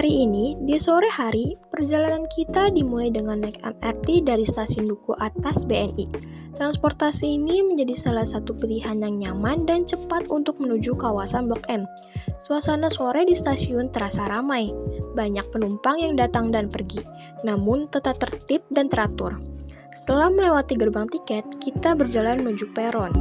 Hari ini, di sore hari, perjalanan kita dimulai dengan naik MRT dari Stasiun Duku Atas BNI. Transportasi ini menjadi salah satu pilihan yang nyaman dan cepat untuk menuju kawasan Blok M. Suasana sore di stasiun terasa ramai. Banyak penumpang yang datang dan pergi, namun tetap tertib dan teratur. Setelah melewati gerbang tiket, kita berjalan menuju peron.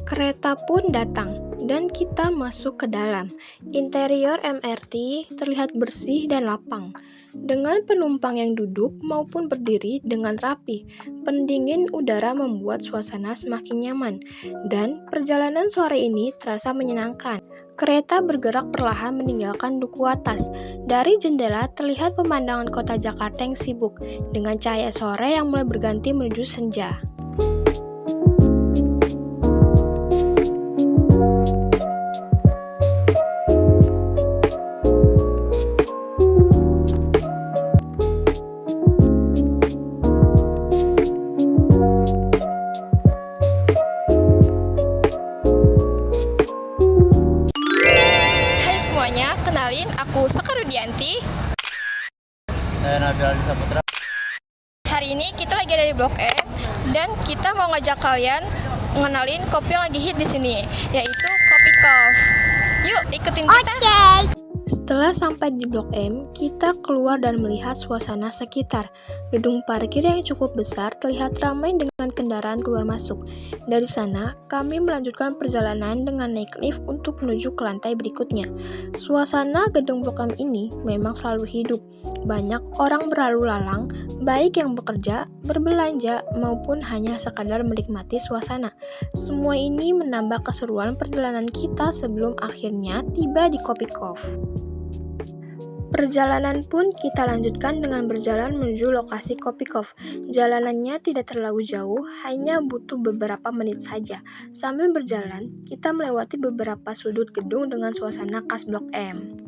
Kereta pun datang, dan kita masuk ke dalam. Interior MRT terlihat bersih dan lapang, dengan penumpang yang duduk maupun berdiri dengan rapi. Pendingin udara membuat suasana semakin nyaman, dan perjalanan sore ini terasa menyenangkan. Kereta bergerak perlahan meninggalkan Duku Atas. Dari jendela terlihat pemandangan kota Jakarta yang sibuk, dengan cahaya sore yang mulai berganti menuju senja. Kenalin, aku Sekar Rudianti. Saya Nabil Alisa Putra. Hari ini kita lagi ada di Blok M dan kita mau ngajak kalian ngenalin kopi yang lagi hit di sini, yaitu Kopikof. Yuk, ikutin kita. Setelah sampai di Blok M, kita keluar dan melihat suasana sekitar. Gedung parkir yang cukup besar terlihat ramai dengan kendaraan keluar masuk. Dari sana, kami melanjutkan perjalanan dengan naik lift untuk menuju ke lantai berikutnya. Suasana gedung Blok M ini memang selalu hidup. Banyak orang berlalu lalang, baik yang bekerja, berbelanja, maupun hanya sekadar menikmati suasana. Semua ini menambah keseruan perjalanan kita sebelum akhirnya tiba di Kopikof. Perjalanan pun kita lanjutkan dengan berjalan menuju lokasi Kopikof. Jalanannya tidak terlalu jauh, hanya butuh beberapa menit saja. Sambil berjalan, kita melewati beberapa sudut gedung dengan suasana khas Blok M.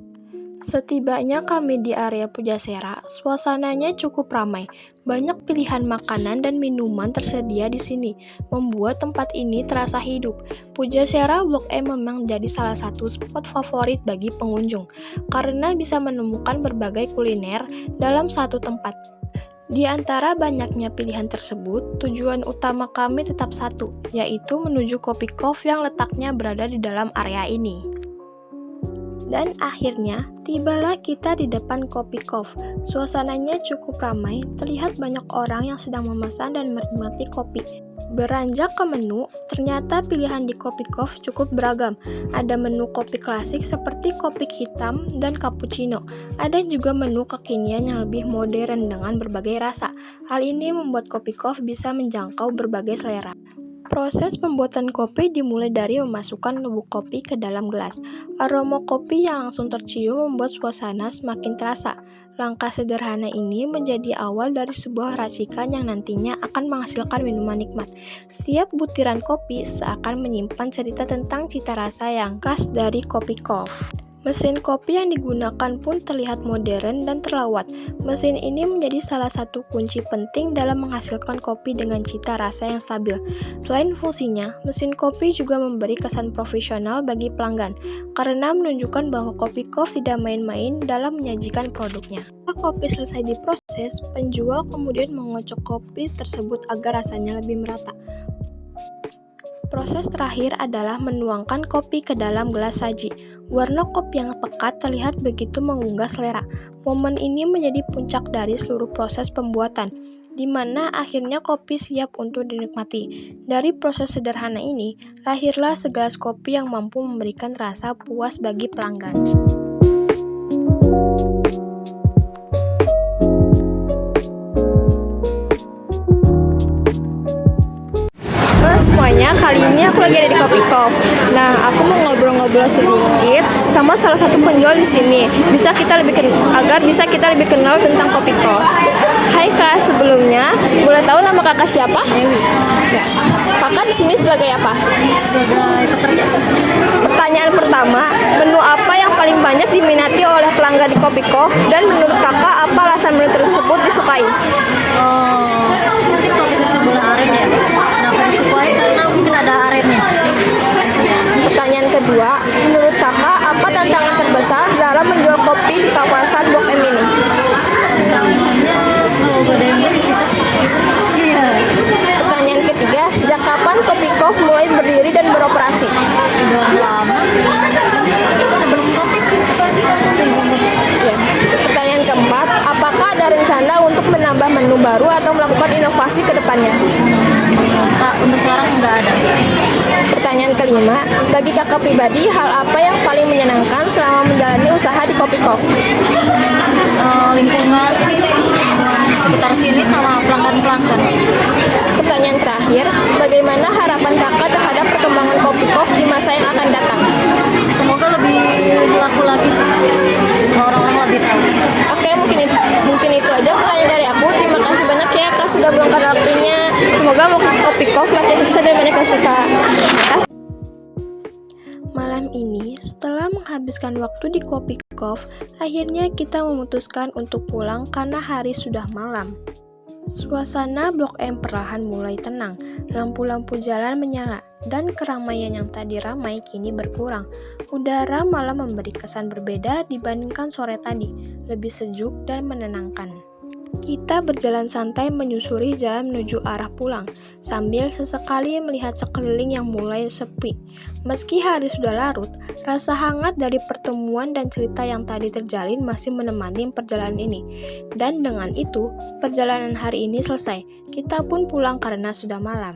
Setibanya kami di area Pujasera, suasananya cukup ramai. Banyak pilihan makanan dan minuman tersedia di sini, membuat tempat ini terasa hidup. Pujasera Blok M memang jadi salah satu spot favorit bagi pengunjung, karena bisa menemukan berbagai kuliner dalam satu tempat. Di antara banyaknya pilihan tersebut, tujuan utama kami tetap satu, yaitu menuju Kopikof yang letaknya berada di dalam area ini. Dan akhirnya, tibalah kita di depan Kopikof. Suasananya cukup ramai, terlihat banyak orang yang sedang memesan dan menikmati kopi. Beranjak ke menu, ternyata pilihan di Kopikof cukup beragam. Ada menu kopi klasik seperti kopi hitam dan cappuccino. Ada juga menu kekinian yang lebih modern dengan berbagai rasa. Hal ini membuat Kopikof bisa menjangkau berbagai selera. Proses pembuatan kopi dimulai dari memasukkan bubuk kopi ke dalam gelas. Aroma kopi yang langsung tercium membuat suasana semakin terasa. Langkah sederhana ini menjadi awal dari sebuah racikan yang nantinya akan menghasilkan minuman nikmat. Setiap butiran kopi seakan menyimpan cerita tentang cita rasa yang khas dari Kopikof. Mesin kopi yang digunakan pun terlihat modern dan terlawat. Mesin ini menjadi salah satu kunci penting dalam menghasilkan kopi dengan cita rasa yang stabil. Selain fungsinya, mesin kopi juga memberi kesan profesional bagi pelanggan, karena menunjukkan bahwa Kopikof tidak main-main dalam menyajikan produknya. Setelah kopi selesai diproses, penjual kemudian mengocok kopi tersebut agar rasanya lebih merata. Proses terakhir adalah menuangkan kopi ke dalam gelas saji. Warna kopi yang pekat terlihat begitu menggugah selera. Momen ini menjadi puncak dari seluruh proses pembuatan, di mana akhirnya kopi siap untuk dinikmati. Dari proses sederhana ini, lahirlah segelas kopi yang mampu memberikan rasa puas bagi pelanggan. Semuanya, kali ini aku lagi ada di Kopikof. Nah, aku mau ngobrol-ngobrol sedikit sama salah satu penjual di sini. Agar bisa kita lebih kenal tentang Kopikof. Hai Kak, sebelumnya boleh tahu nama Kakak siapa? Ya. Kakak di sini sebagai apa? Sebagai pekerja. Pertanyaan pertama, menu apa yang paling banyak diminati oleh pelanggan nggak di Kopi Kov? Dan menurut kakak, apa alasan menu tersebut disukai? Mungkin kopi susu gula aren ya. Kenapa disukai? Karena mungkin ada arennya. Pertanyaan kedua, menurut kakak, apa tantangan terbesar dalam menjual kopi di kawasan Blok M ini? Tantangannya kalau gak ada yang beli sih, Kak. Iya. Pertanyaan ketiga, sejak kapan Kopi Kov mulai berdiri dan beroperasi? Udah lama. Sebelum covid. Ya. Pertanyaan keempat, apakah ada rencana untuk menambah menu baru atau melakukan inovasi ke depannya? Untuk sekarang nggak ada. Pertanyaan kelima, bagi kakak pribadi, hal apa yang paling menyenangkan selama menjalani usaha di Kopi Kov? Lingkungan sekitar sini sama pelanggan-pelanggan. Pertanyaan terakhir, bagaimana harapan kakak terhadap perkembangan Kopi Kov di masa yang akan datang? Semoga lebih laku lagi sih. Orang-orang lebih tahu. Oke, mungkin itu aja pertanyaan dari aku. Terima kasih banyak ya kak sudah meluangkan waktunya. Semoga Kopi Kov makin sukses dan banyak yang suka. Malam ini, setelah menghabiskan waktu di Kopi Kov, akhirnya kita memutuskan untuk pulang karena hari sudah malam. Suasana Blok M perlahan mulai tenang, lampu-lampu jalan menyala, dan keramaian yang tadi ramai kini berkurang. Udara malam memberi kesan berbeda dibandingkan sore tadi, lebih sejuk dan menenangkan. Kita berjalan santai menyusuri jalan menuju arah pulang, sambil sesekali melihat sekeliling yang mulai sepi. Meski hari sudah larut, rasa hangat dari pertemuan dan cerita yang tadi terjalin masih menemani perjalanan ini. Dan dengan itu, perjalanan hari ini selesai. Kita pun pulang karena sudah malam.